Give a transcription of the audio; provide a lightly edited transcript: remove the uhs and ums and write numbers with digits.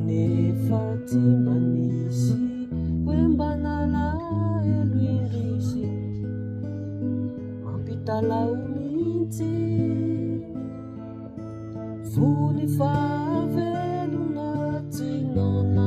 nefa tsy mba nisy hoe mba nalahelo indrisy mampitalao mihitsy voly fahavelona tsy nona